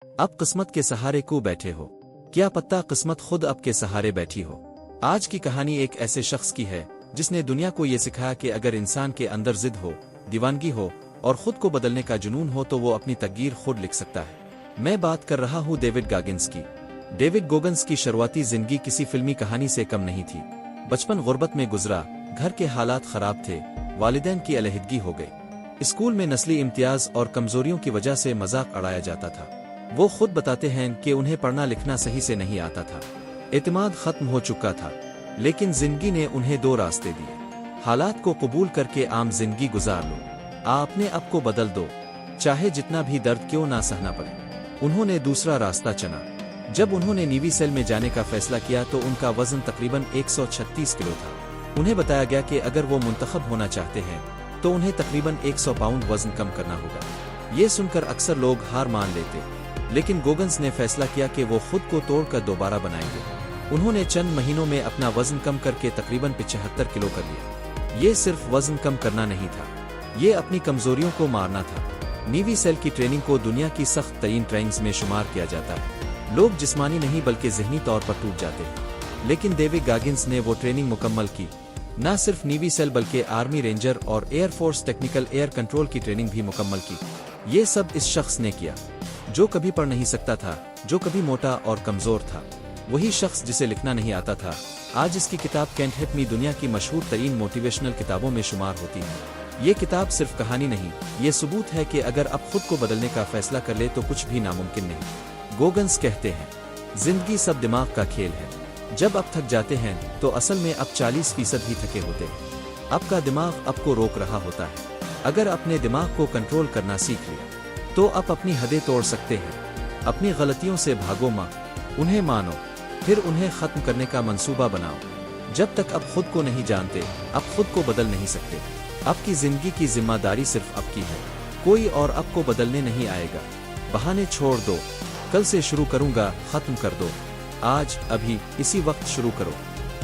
अब किस्मत के सहारे क्यों बैठे हो? क्या पता किस्मत खुद आपके सहारे बैठी हो। आज की कहानी एक ऐसे शख्स की है जिसने दुनिया को ये सिखाया कि अगर इंसान के अंदर जिद हो, दीवानगी हो और खुद को बदलने का जुनून हो तो वो अपनी तकदीर खुद लिख सकता है। मैं बात कर रहा हूँ डेविड गॉगिन्स की। डेविड गॉगिन्स की शुरुआती जिंदगी किसी फिल्मी कहानी से कम नहीं थी। बचपन गुर्बत में गुजरा, घर के हालात खराब थे, वालिदैन की अलहदगी हो गई। स्कूल में नस्ली इम्तियाज और कमजोरियों की वजह से मजाक उड़ाया जाता था। वो खुद बताते हैं कि उन्हें पढ़ना लिखना सही से नहीं आता था। एतमाद खत्म हो चुका था, लेकिन जिंदगी ने उन्हें दो रास्ते दिए। हालात को कबूल करके आम जिंदगी गुजार लो, अपने आप को बदल दो, चाहे जितना भी दर्द क्यों ना सहना पड़े। उन्होंने दूसरा रास्ता चुना। जब उन्होंने नेवी सेल में जाने का फैसला किया तो उनका वजन तकरीबन 136 किलो था। उन्हें बताया गया कि अगर वो मुंतखब होना चाहते हैं तो उन्हें तकरीबन 100 पाउंड वजन कम करना होगा। ये सुनकर अक्सर लोग हार मान लेते, लेकिन गॉगिन्स ने फैसला किया कि वो खुद को तोड़कर दोबारा बनाएंगे। उन्होंने चंद महीनों में अपना वजन कम करके तकरीबन 75 किलो कर लिया। ये सिर्फ वजन कम करना नहीं था, ये अपनी कमजोरियों को मारना था। नेवी सेल की ट्रेनिंग को दुनिया की सख्त तरीन ट्रेनिंग्स में शुमार किया जाता है। लोग जिस्मानी नहीं बल्कि ज़हनी तौर पर टूट जाते हैं, लेकिन डेविड गॉगिन्स ने वो ट्रेनिंग मुकम्मल की। न सिर्फ नेवी सेल बल्कि आर्मी रेंजर और air force technical air control की ट्रेनिंग भी मुकम्मल की। ये सब इस शख्स ने किया जो कभी पढ़ नहीं सकता था, जो कभी मोटा और कमजोर था। वही शख्स जिसे लिखना नहीं आता था। आज इसकी किताब कैंट हेल्प मी दुनिया की मशहूर तरीन मोटिवेशनल किताबों में शुमार होती है। ये किताब सिर्फ कहानी नहीं, ये सबूत है कि अगर आप खुद को बदलने का फैसला कर ले तो कुछ भी नामुमकिन नहीं। गॉगिन्स कहते हैं, जिंदगी सब दिमाग का खेल है। जब आप थक जाते हैं तो असल में आप 40% ही थके होते हैं। आपका दिमाग आपको रोक रहा होता है। अगर अपने दिमाग को कंट्रोल करना सीख लिया तो आप अपनी हदें तोड़ सकते हैं। अपनी गलतियों से भागो मत, उन्हें मानो, फिर उन्हें खत्म करने का मंसूबा बनाओ। जब तक आप खुद को नहीं जानते, आप खुद को बदल नहीं सकते। आपकी जिंदगी की जिम्मेदारी सिर्फ आपकी है, कोई और आपको बदलने नहीं आएगा। बहाने छोड़ दो, कल से शुरू करूंगा, खत्म कर दो। आज, अभी, इसी वक्त शुरू करो।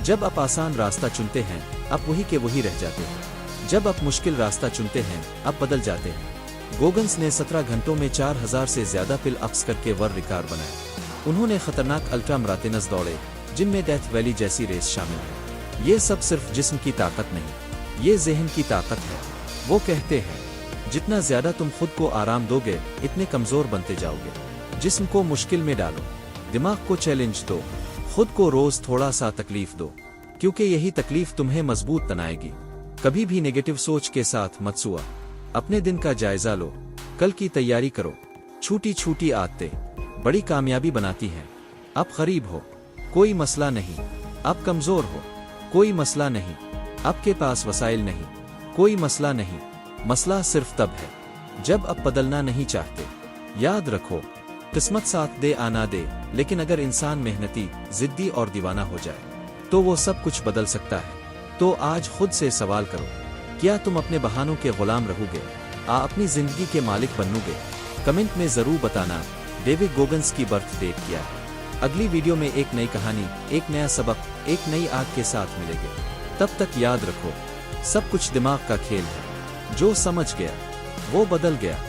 जब आप आसान रास्ता चुनते हैं, आप वही के वही रह जाते हैं। जब आप मुश्किल रास्ता चुनते हैं, आप बदल जाते हैं। गॉगिन्स ने 17 घंटों में 4000 से ज्यादा पिल अप्स करके वर्ल्ड रिकॉर्ड बनाया। उन्होंने खतरनाक अल्ट्रा मैराथन दौड़े, जिनमें डेथ वैली जैसी रेस शामिल है। ये सब सिर्फ जिस्म की ताकत नहीं, ये ज़हन की ताकत है। वो कहते हैं, जितना ज्यादा तुम खुद को आराम दोगे, इतने कमजोर बनते जाओगे। जिस्म को मुश्किल में डालो, दिमाग को चैलेंज दो, खुद को रोज थोड़ा सा तकलीफ दो, क्योंकि यही तकलीफ तुम्हें मजबूत बनाएगी। कभी भी नेगेटिव सोच के साथ मत सोओ। अपने दिन का जायजा लो, कल की तैयारी करो। छोटी छोटी आदतें बड़ी कामयाबी बनाती हैं। आप गरीब हो, कोई मसला नहीं। आप कमजोर हो, कोई मसला नहीं। आपके पास वसाइल नहीं, कोई मसला नहीं। मसला सिर्फ तब है जब आप बदलना नहीं चाहते। याद रखो, किस्मत साथ दे आना दे, लेकिन अगर इंसान मेहनती, जिद्दी और दीवाना हो जाए तो वो सब कुछ बदल सकता है। तो आज खुद से सवाल करो, क्या तुम अपने बहानों के गुलाम रहोगे, अपनी जिंदगी के मालिक बनोगे? कमेंट में जरूर बताना डेविड गॉगिन्स की बर्थ डेट क्या है। अगली वीडियो में एक नई कहानी, एक नया सबक, एक नई आग के साथ मिलेंगे। तब तक याद रखो, सब कुछ दिमाग का खेल है। जो समझ गया वो बदल गया।